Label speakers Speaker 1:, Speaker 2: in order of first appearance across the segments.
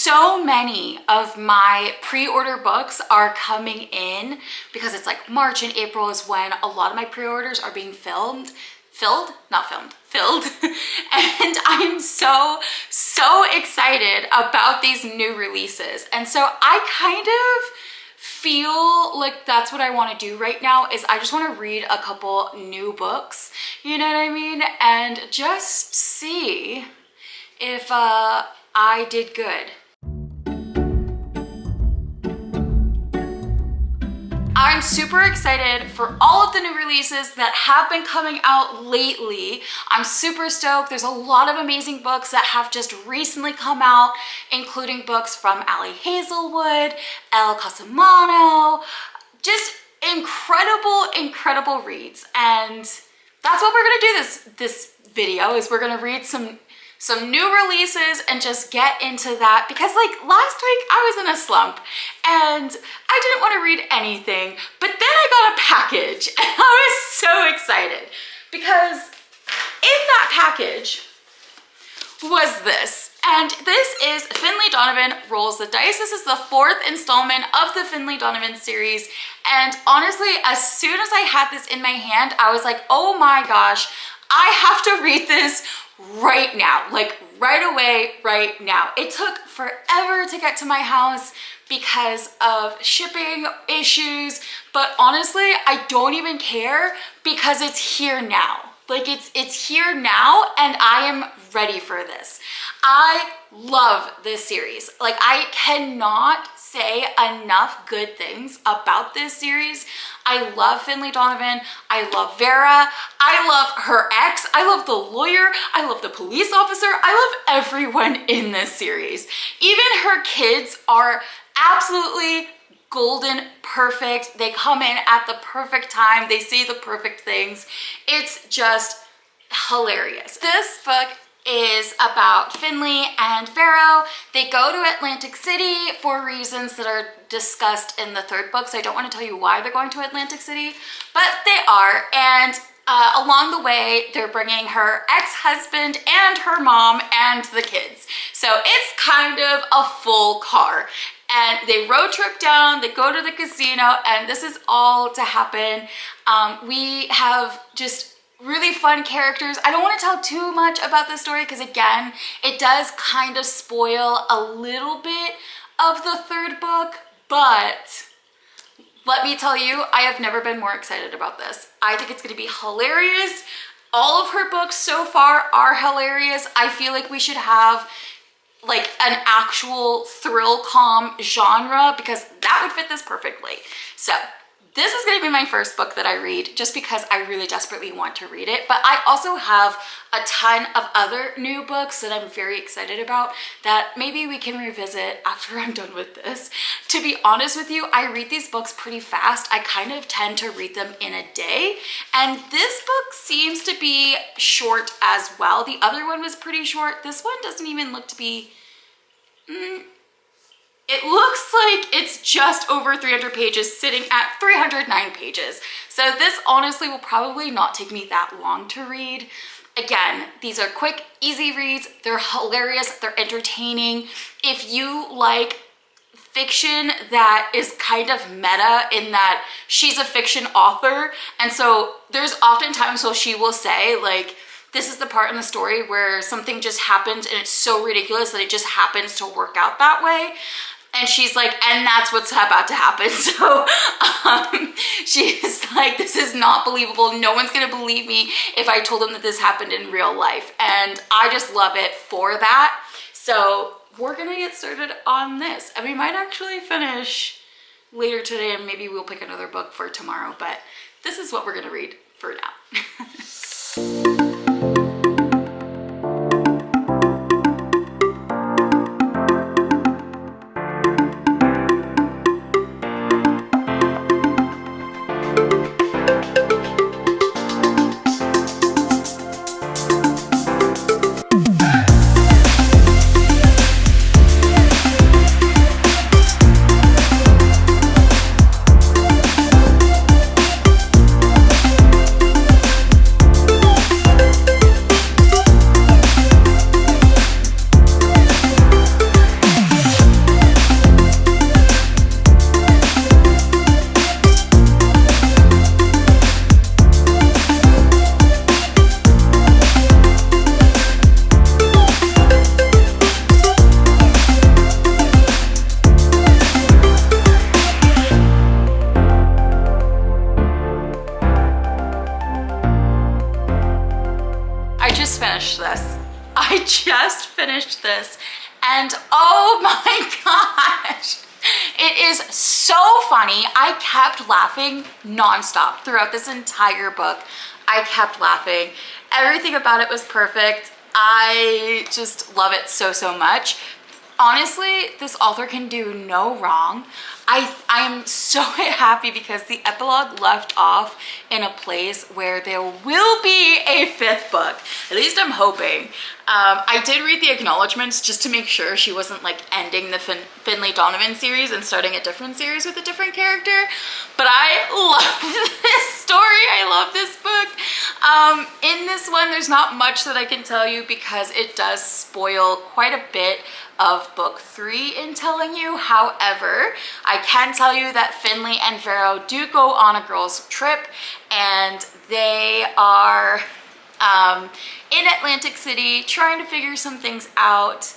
Speaker 1: so many of my pre-order books are coming in because it's like March and April is when a lot of my pre-orders are being filled. And I'm so excited about these new releases. And so I kind of feel like that's what I want to do right now, is I just want to read a couple new books, you know what I mean? And just see if I did good. I'm super excited for all of the new releases that have been coming out lately. I'm super stoked. There's a lot of amazing books that have just recently come out, including books from Ali Hazelwood, El Casamano, just incredible reads. And that's what we're gonna do this video, is we're gonna read some new releases and just get into that, because like last week I was in a slump and I didn't want to read anything, but then I got a package and I was so excited because in that package was this. And this is Finley Donovan Rolls the Dice. This is the 4th installment of the Finley Donovan series. And honestly, as soon as I had this in my hand, I was like, oh my gosh, I have to read this right now, like right away, right now. It took forever to get to my house because of shipping issues, but honestly, I don't even care because it's here now. Like it's here now and I am ready for this. I love this series. Like I cannot say enough good things about this series. I love Finley Donovan. I love Vera. I love her ex. I love the lawyer. I love the police officer. I love everyone in this series. Even her kids are absolutely golden, perfect. They come in at the perfect time. They say the perfect things. It's just hilarious. This book is about Finley and Vero. They go to Atlantic City for reasons that are discussed in the 3rd book, so I don't want to tell you why they're going to Atlantic City, but they are. And along the way, they're bringing her ex-husband and her mom and the kids. So it's kind of a full car. And they road trip down, they go to the casino, and this is all to happen. We have just really fun characters. I don't want to tell too much about the story because again, it does kind of spoil a little bit of the 3rd book, but let me tell you, I have never been more excited about this. I think it's going to be hilarious. All of her books so far are hilarious. I feel like we should have like an actual thrill-com genre because that would fit this perfectly. So this is going to be my first book that I read just because I really desperately want to read it. But I also have a ton of other new books that I'm very excited about that maybe we can revisit after I'm done with this. To be honest with you, I read these books pretty fast. I kind of tend to read them in a day. And this book seems to be short as well. The other one was pretty short. This one doesn't even look to be... It looks like it's just over 300 pages, sitting at 309 pages. So this honestly will probably not take me that long to read. Again, these are quick, easy reads. They're hilarious, they're entertaining. If you like fiction that is kind of meta in that she's a fiction author, and so there's often times where she will say like, this is the part in the story where something just happens and it's so ridiculous that it just happens to work out that way. And she's like, and that's what's about to happen. So she's like, this is not believable. No one's gonna believe me if I told them that this happened in real life. And I just love it for that. So we're gonna get started on this. And we might actually finish later today and maybe we'll pick another book for tomorrow. But this is what we're gonna read for now. finished this, and oh my gosh, it is so funny. I kept laughing nonstop throughout this entire book. I kept laughing. Everything about it was perfect. I just love it so, so much. Honestly, this author can do no wrong. I'm so happy because the epilogue left off in a place where there will be a 5th book. At least I'm hoping. I did read the acknowledgements just to make sure she wasn't like ending the Finley Donovan series and starting a different series with a different character. But I love this story. I love this book. In this one, there's not much that I can tell you because it does spoil quite a bit of book 3 in telling you. However, I can tell you that Finley and Vero do go on a girls' trip, and they are in Atlantic City trying to figure some things out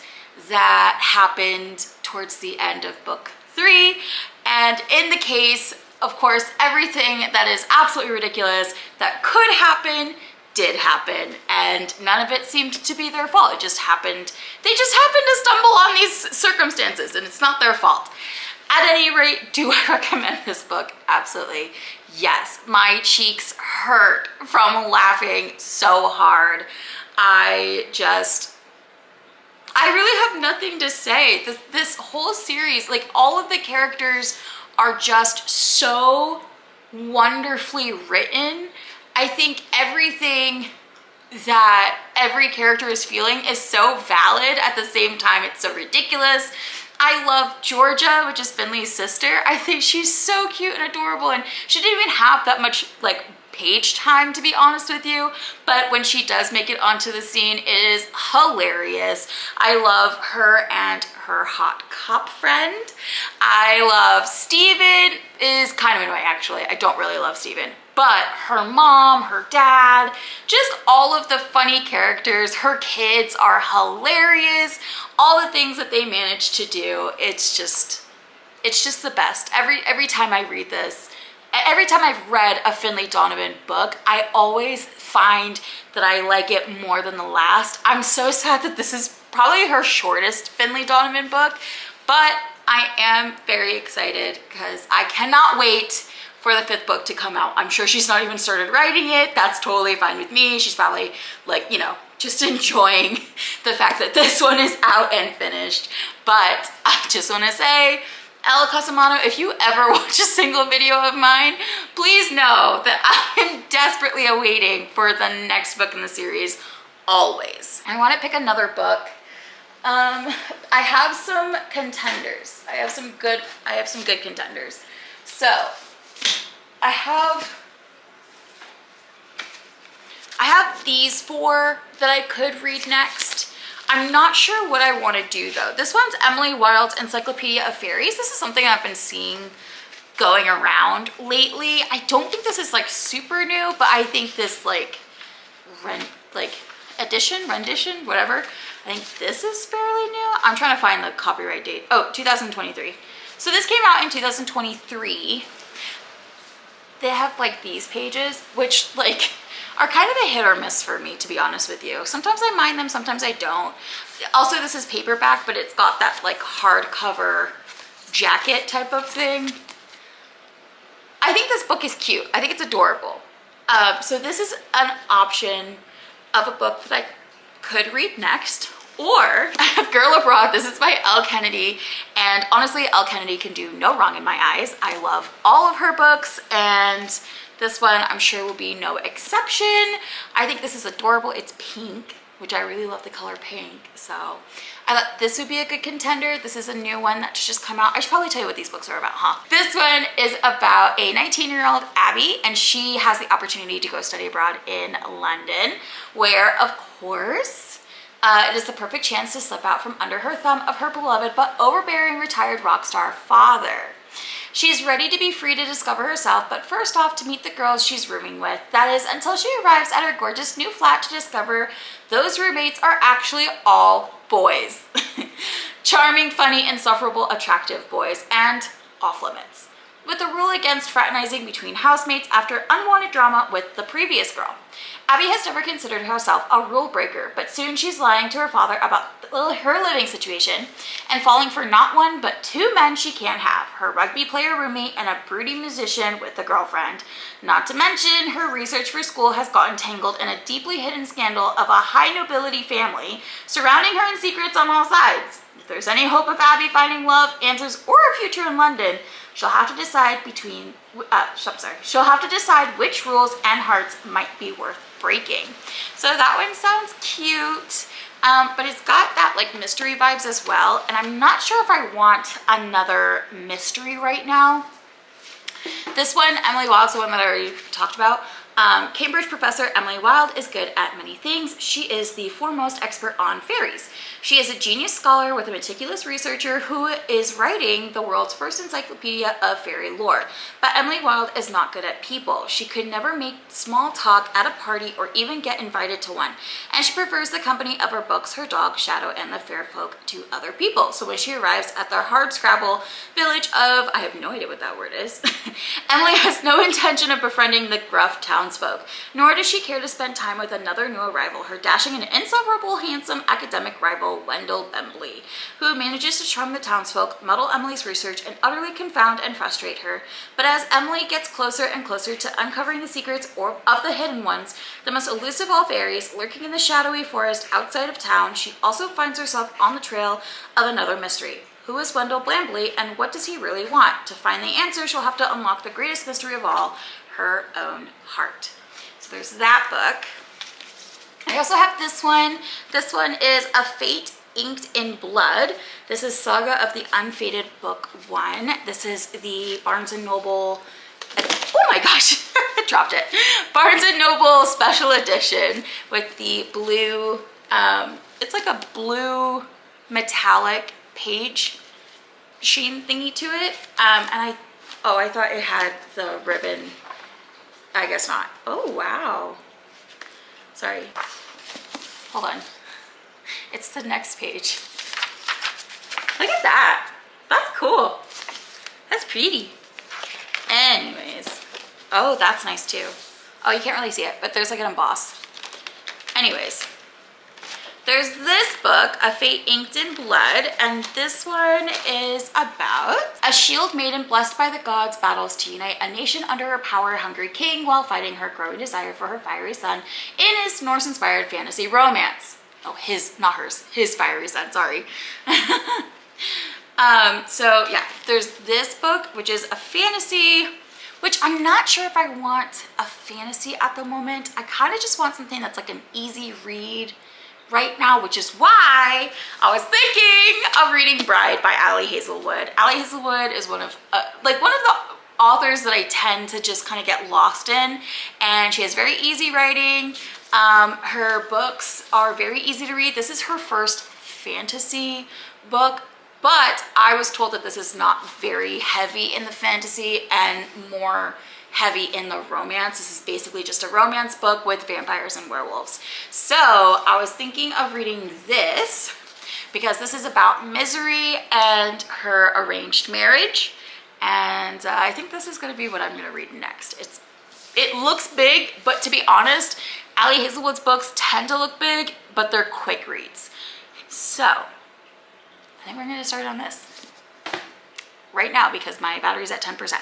Speaker 1: that happened towards the end of book 3. And in the case, of course, everything that is absolutely ridiculous that could happen did happen, and none of it seemed to be their fault. It just happened. They just happened to stumble on these circumstances, and it's not their fault. At any rate, do I recommend this book? Absolutely. Yes, my cheeks hurt from laughing so hard. I really have nothing to say. This whole series, like all of the characters are just so wonderfully written. I think everything that every character is feeling is so valid. At the same time, it's so ridiculous. I love Georgia, which is Finley's sister. I think she's so cute and adorable, and she didn't even have that much like page time, to be honest with you, but when she does make it onto the scene, it is hilarious. I love her and her hot cop friend. I love Steven, is kind of annoying actually. I don't really love Steven, but her mom, her dad, just all of the funny characters, her kids are hilarious. All the things that they manage to do, it's just the best. Every time I read this, every time I've read a Finley Donovan book, I always find that I like it more than the last. I'm so sad that this is probably her shortest Finley Donovan book, but I am very excited because I cannot wait for the 5th book to come out. I'm sure she's not even started writing it. That's totally fine with me. She's probably like, you know, just enjoying the fact that this one is out and finished. But I just want to say, Ella Casamano, if you ever watch a single video of mine, please know that I am desperately awaiting for the next book in the series, always. I want to pick another book. I have some contenders. I have some good contenders. So I have these 4 that I could read next. I'm not sure what I want to do though. This one's Emily Wilde's Encyclopedia of Fairies. This is something I've been seeing going around lately. I don't think this is like super new, but I think this rendition, whatever. I think this is fairly new. I'm trying to find the copyright date. Oh, 2023. So this came out in 2023. They have like these pages, which like are kind of a hit or miss for me, to be honest with you. Sometimes I mind them, sometimes I don't. Also, this is paperback, but it's got that like hardcover jacket type of thing. I think this book is cute. I think it's adorable. So this is an option of a book that I could read next. Or I have Girl Abroad. This is by Elle Kennedy. And honestly, Elle Kennedy can do no wrong in my eyes. I love all of her books, and this one I'm sure will be no exception. I think this is adorable. It's pink, which I really love the color pink. So I thought this would be a good contender. This is a new one that's just come out. I should probably tell you what these books are about, huh? This one is about a 19-year-old Abby, and she has the opportunity to go study abroad in London, where of course, it is the perfect chance to slip out from under her thumb of her beloved but overbearing retired rock star father. She's ready to be free to discover herself, but first off to meet the girls she's rooming with. That is, until she arrives at her gorgeous new flat to discover those roommates are actually all boys. Charming, funny, insufferable, attractive boys, and off limits. with a rule against fraternizing between housemates after unwanted drama with the previous girl. Abby has never considered herself a rule breaker, but soon she's lying to her father about her living situation and falling for not one but two men she can't have, her rugby player roommate and a broody musician with a girlfriend. Not to mention, her research for school has gotten tangled in a deeply hidden scandal of a high nobility family surrounding her in secrets on all sides. If there's any hope of Abby finding love, answers, or a future in London, she'll have to decide she'll have to decide which rules and hearts might be worth breaking. So that one sounds cute, but it's got that like mystery vibes as well, and I'm not sure if I want another mystery right now. This one, Emily Wild's the one that I already talked about. Cambridge professor Emily Wild is good at many things. She is the foremost expert on fairies. She is a genius scholar with a meticulous researcher who is writing the world's first encyclopedia of fairy lore. But Emily Wild is not good at people. She could never make small talk at a party or even get invited to one. And she prefers the company of her books, her dog, Shadow, and the fair folk to other people. So when she arrives at the hardscrabble village of, I have no idea what that word is, Emily has no intention of befriending the gruff townsfolk, nor does she care to spend time with another new arrival, her dashing and insufferable handsome academic rival, Wendell Bembley, who manages to charm the townsfolk, muddle Emily's research, and utterly confound and frustrate her. But as Emily gets closer and closer to uncovering the secrets of the hidden ones, the most elusive of all fairies, lurking in the shadowy forest outside of town, she also finds herself on the trail of another mystery. Who is Wendell Blambley, and what does he really want? To find the answer, she'll have to unlock the greatest mystery of all, her own heart. So there's that book. I also have this one. This one is A Fate Inked in Blood. This is Saga of the Unfated Book 1. This is the Barnes & Noble, oh my gosh, I dropped it. Barnes & Noble special edition with the blue, it's like a blue metallic page sheen thingy to it. And I thought it had the ribbon. I guess not. Oh, wow. Sorry. Hold on. It's the next page. Look at that. That's cool. That's pretty. Anyways. Oh, that's nice too. Oh, you can't really see it, but there's like an emboss. Anyways. There's this book, A Fate Inked in Blood, and this one is about a shield maiden blessed by the gods battles to unite a nation under a power-hungry king while fighting her growing desire for her fiery son in his Norse-inspired fantasy romance. Oh, his, not hers, his fiery son, sorry. So yeah, there's this book, which is a fantasy, which I'm not sure if I want a fantasy at the moment. I kind of just want something that's like an easy read right now, which is why I was thinking of reading Bride by Ali Hazelwood. Ali Hazelwood is one of the authors that I tend to just kind of get lost in, and she has very easy writing. Her books are very easy to read. This is her first fantasy book, but I was told that this is not very heavy in the fantasy and more heavy in the romance. This is basically just a romance book with vampires and werewolves. So I was thinking of reading this because this is about Misery and her arranged marriage. And I think this is going to be what I'm going to read next. It looks big, but to be honest, Ali Hazelwood's books tend to look big, but they're quick reads. So I think we're going to start on this right now because my battery's at 10%.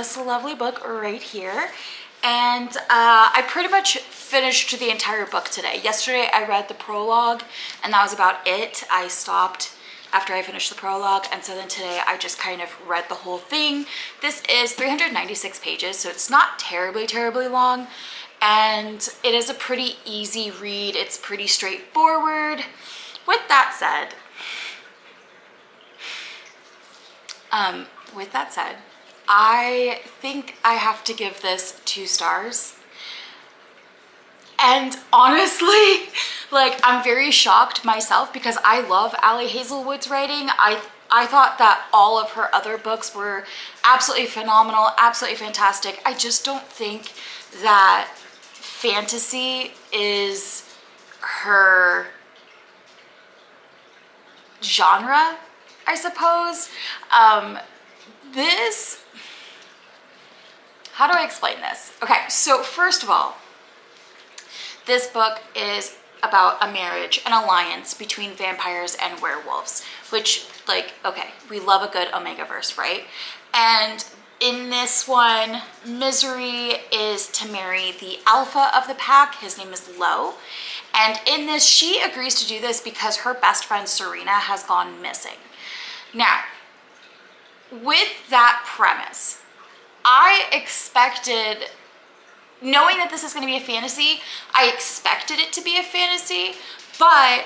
Speaker 1: this lovely book right here. And I pretty much finished the entire book today. Yesterday I read the prologue and that was about it. I stopped after I finished the prologue, and so then today I just kind of read the whole thing. This is 396 pages, so it's not terribly long, and it is a pretty easy read. It's pretty straightforward. With that said, I think I have to give this 2 stars. And honestly, like, I'm very shocked myself because I love Ali Hazelwood's writing. I thought that all of her other books were absolutely phenomenal, absolutely fantastic. I just don't think that fantasy is her genre, I suppose. How do I explain this? Okay, so first of all, this book is about a marriage, an alliance between vampires and werewolves, which, like, okay, we love a good Omegaverse, right? And in this one, Misery is to marry the alpha of the pack. His name is Lo. And in this, she agrees to do this because her best friend Serena has gone missing. Now, with that premise, I expected, knowing that this is going to be a fantasy, I expected it to be a fantasy, but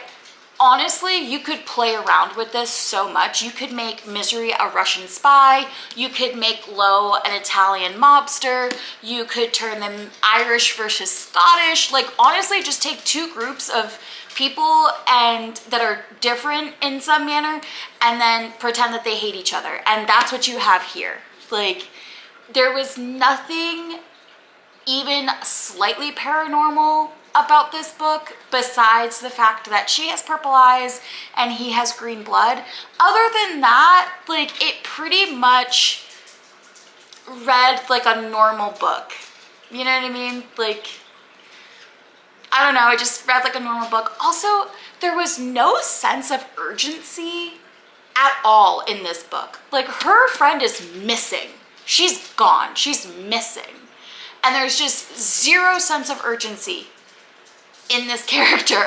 Speaker 1: honestly, you could play around with this so much. You could make Misery a Russian spy. You could make Lo an Italian mobster. You could turn them Irish versus Scottish. Like, honestly, just take 2 groups of people and that are different in some manner and then pretend that they hate each other. And that's what you have here. Like, there was nothing even slightly paranormal about this book besides the fact that she has purple eyes and he has green blood. Other than that, like, it pretty much read like a normal book. You know what I mean? Like, I don't know, I just read like a normal book. Also, there was no sense of urgency at all in this book. Like, her friend is missing. She's gone. She's missing. And there's just 0 sense of urgency in this character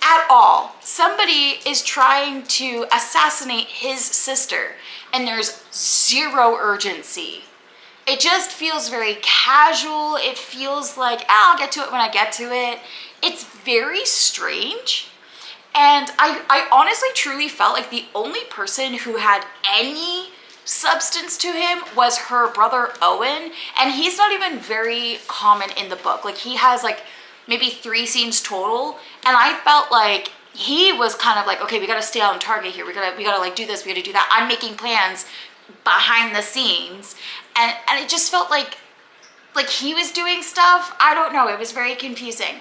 Speaker 1: at all. Somebody is trying to assassinate his sister and there's 0 urgency. It just feels very casual. It feels like, I'll get to it when I get to it. It's very strange. And I honestly truly felt like the only person who had any substance to him was her brother Owen, and he's not even very common in the book. Like, he has like maybe 3 scenes total, and I felt like he was kind of like, okay, we gotta stay on target here, we gotta like do this, we gotta do that. I'm making plans behind the scenes, and it just felt like he was doing stuff. I don't know, it was very confusing.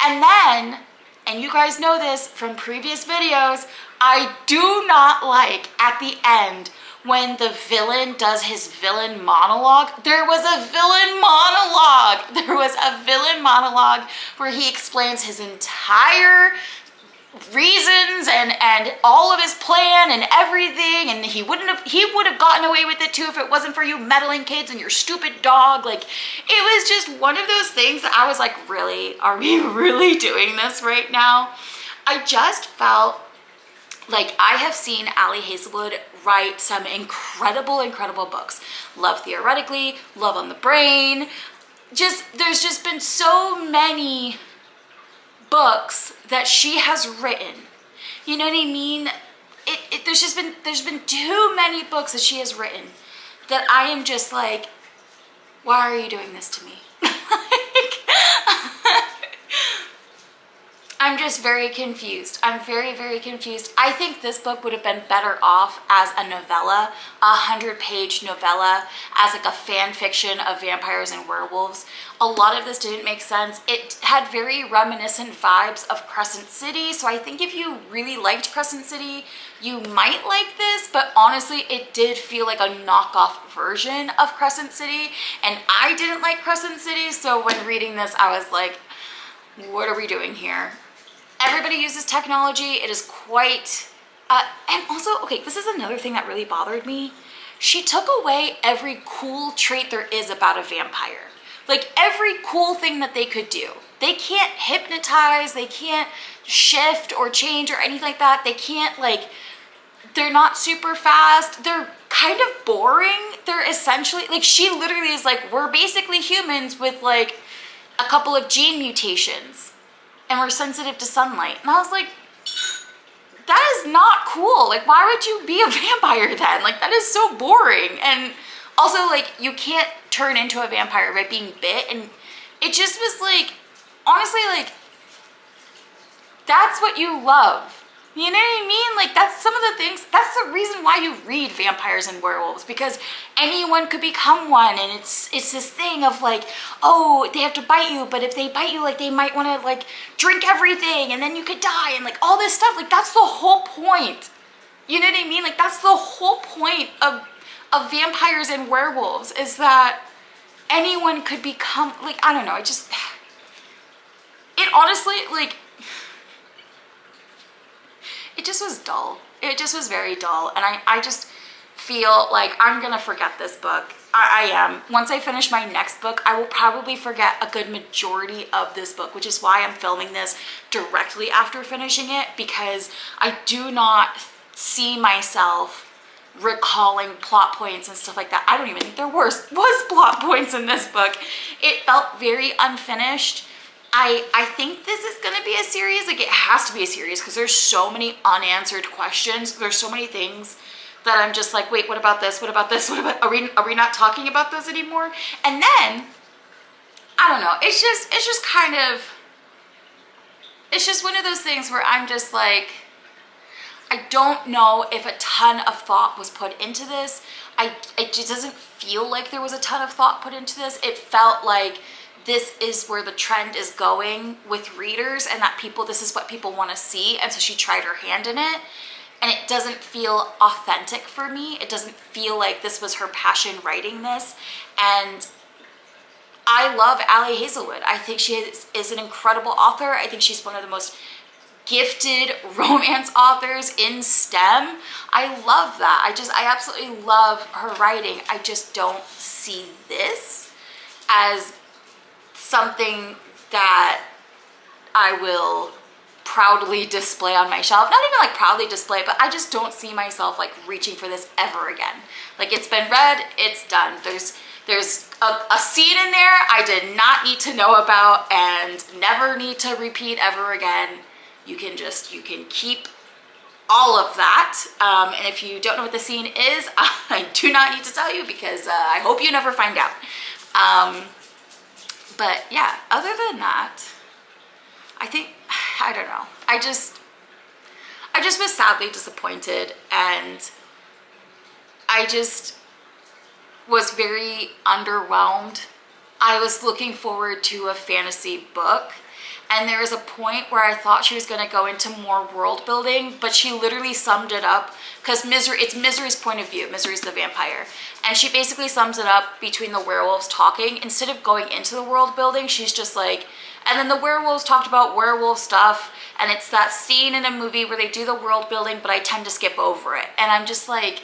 Speaker 1: And then, and you guys know this from previous videos, I do not like at the end when the villain does his villain monologue. There was a villain monologue. There was a villain monologue where he explains his entire reasons and all of his plan and everything, and he would have gotten away with it too if it wasn't for you meddling kids and your stupid dog. Like, it was just one of those things that I was like, really? Are we really doing this right now? I just felt like I have seen Ali Hazelwood write some incredible books. Love Theoretically, Love on the Brain. There's just been so many books that she has written. You know what I mean? There's been too many books that she has written that I am just like, why are you doing this to me? I'm just very confused. I'm very confused. I think this book would have been better off as a novella, a 100-page novella, as like a fan fiction of vampires and werewolves. A lot of this didn't make sense. It had very reminiscent vibes of Crescent City, so I think if you really liked Crescent City, you might like this, but honestly, it did feel like a knockoff version of Crescent City, and I didn't like Crescent City, so when reading this, I was like, what are we doing here? Everybody uses technology. It is quite, and also, okay, this is another thing that really bothered me. she took away every cool trait there is about a vampire. Like every cool thing that they could do. They can't hypnotize, they can't shift or change or anything like that. They can't like, they're not super fast. They're kind of boring. They're essentially, like she literally is like, we're basically humans with like a couple of gene mutations and we're sensitive to sunlight. And I was like, that is not cool. Like, why would you be a vampire then? Like, that is so boring. And also, like, you can't turn into a vampire by being bit. And it just was like, honestly, like, that's what you love. You know what I mean? Like, that's some of the things, that's the reason why you read vampires and werewolves, because anyone could become one. And it's this thing of like, oh, they have to bite you, but if they bite you, like they might want to like drink everything and then you could die and like all this stuff. Like, that's the whole point. You know what I mean? Like, that's the whole point of vampires and werewolves, is that anyone could become, like, I don't know, it honestly, like, it just was dull. It just was very dull. And I just feel like I'm gonna forget this book. I am. Once I finish my next book, I will probably forget a good majority of this book, which is why I'm filming this directly after finishing it, because I do not see myself recalling plot points and stuff like that. I don't even think there was plot points in this book. It felt very unfinished. I think this is going to be a series. Like, it has to be a series because there's so many unanswered questions. There's so many things that I'm just like, wait, what about this? What about this? What about, are we not talking about this anymore? And then, I don't know. It's just kind of, it's just one of those things where I'm just like, I don't know if a ton of thought was put into this. It just doesn't feel like there was a ton of thought put into this. It felt like this is where the trend is going with readers, and that this is what people want to see. And so she tried her hand in it, and it doesn't feel authentic for me. It doesn't feel like this was her passion writing this. And I love Ali Hazelwood. I think she is an incredible author. I think she's one of the most gifted romance authors in STEM. I love that. I absolutely love her writing. I just don't see this as something that I will proudly display on my shelf. Not even like proudly display, but I just don't see myself like reaching for this ever again. Like, it's been read, it's done. There's a scene in there I did not need to know about and never need to repeat ever again. You can keep all of that. And if you don't know what the scene is, I do not need to tell you, because I hope you never find out. But yeah, other than that, I don't know. I just was sadly disappointed, and I just was very underwhelmed. I was looking forward to a fantasy book, and there was a point where I thought she was going to go into more world building, but she literally summed it up, because it's Misery's point of view. Misery's the vampire. And she basically sums it up between the werewolves talking. Instead of going into the world building, she's just like, and then the werewolves talked about werewolf stuff, and it's that scene in a movie where they do the world building, but I tend to skip over it. And I'm just like,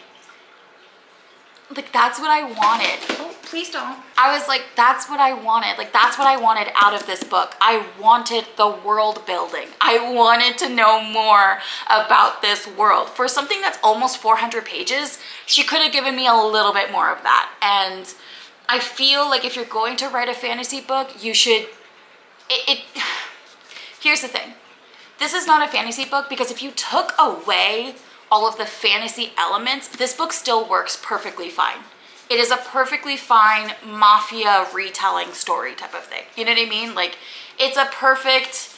Speaker 1: that's what I wanted. Oh, please don't. I was like, that's what I wanted. Like, that's what I wanted out of this book. I wanted the world building. I wanted to know more about this world. For something that's almost 400 pages, she could have given me a little bit more of that. And I feel like if you're going to write a fantasy book, you should, here's the thing. This is not a fantasy book, because if you took away all of the fantasy elements, this book still works perfectly fine. It is a perfectly fine mafia retelling story type of thing. You know what I mean? Like, it's a perfect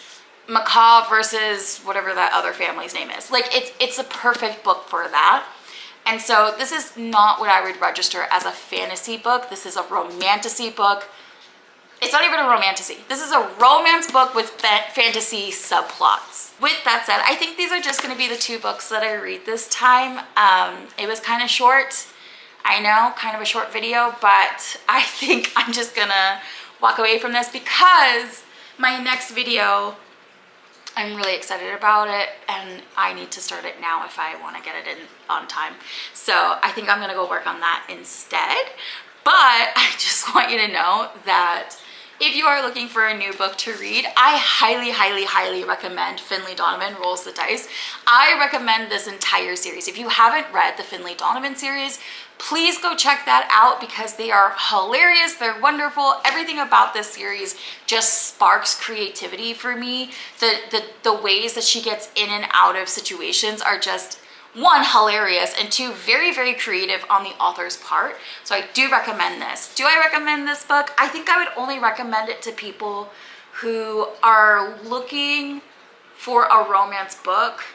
Speaker 1: Macaw versus whatever that other family's name is. Like, it's a perfect book for that. And so this is not what I would register as a fantasy book. This is a romantasy book. It's not even a romantasy. This is a romance book with fantasy subplots. With that said, I think these are just going to be the 2 books that I read this time. It was kind of short. I know, kind of a short video, but I think I'm just going to walk away from this, because my next video I'm really excited about it, and I need to start it now if I want to get it in on time. So I think I'm gonna go work on that instead. But I just want you to know that if you are looking for a new book to read, I highly, highly, highly recommend Finley Donovan Rolls the Dice. I recommend this entire series. If you haven't read the Finley Donovan series, please go check that out because they are hilarious, they're wonderful. Everything about this series just sparks creativity for me. The ways that she gets in and out of situations are just, one, hilarious, and two, very, very creative on the author's part. So I do recommend this. Do I recommend this book? I think I would only recommend it to people who are looking for a romance book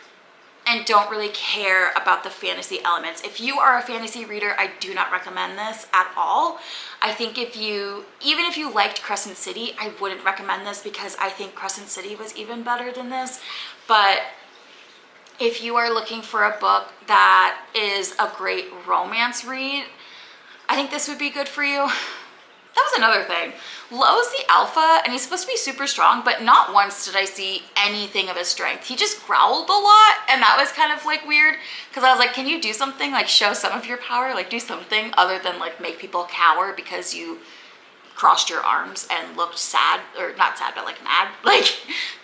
Speaker 1: and don't really care about the fantasy elements. If you are a fantasy reader, I do not recommend this at all. I think even if you liked Crescent City, I wouldn't recommend this because I think Crescent City was even better than this. But if you are looking for a book that is a great romance read, I think this would be good for you. That was another thing. Lo's the alpha, and he's supposed to be super strong, but not once did I see anything of his strength. He just growled a lot, and that was kind of like weird, because I was like, can you do something, like show some of your power, like do something other than like make people cower because you crossed your arms and looked sad, or not sad, but like mad, like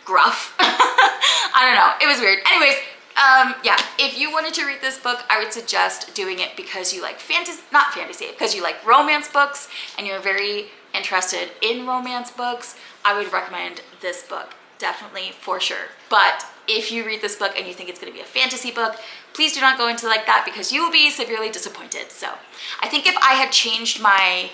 Speaker 1: gruff. I don't know, it was weird. Anyways, yeah, if you wanted to read this book, I would suggest doing it because you like because you like romance books and you're very interested in romance books. I would recommend this book, definitely, for sure. But if you read this book and you think it's going to be a fantasy book, please do not go into like that because you will be severely disappointed. So I think if I had changed my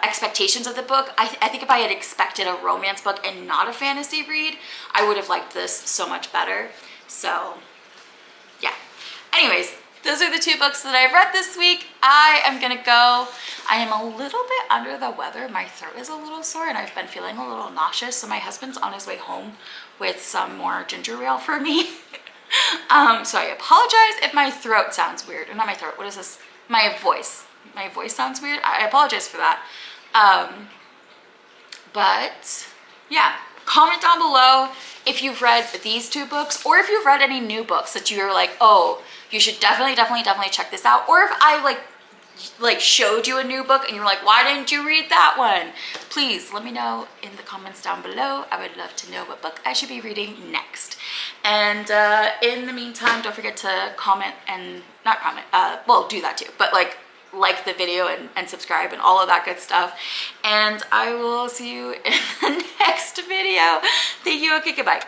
Speaker 1: expectations of the book, I think if I had expected a romance book and not a fantasy read, I would have liked this so much better. So yeah, anyways, those are the two books that I've read this week. I am gonna go. I am a little bit under the weather. My throat is a little sore and I've been feeling a little nauseous. So my husband's on his way home with some more ginger ale for me. So I apologize if my throat sounds weird. Or not my throat, what is this? My voice. My voice sounds weird. I apologize for that. But yeah, comment down below if you've read these two books or if you've read any new books that you're like, oh, you should definitely check this out. Or if I like showed you a new book and you're like, why didn't you read that one? Please let me know in the comments down below. I would love to know what book I should be reading next. And in the meantime, don't forget to comment and not comment, well, do that too, but like the video and subscribe and all of that good stuff. And I will see you in the next video. Thank you. Okay, goodbye.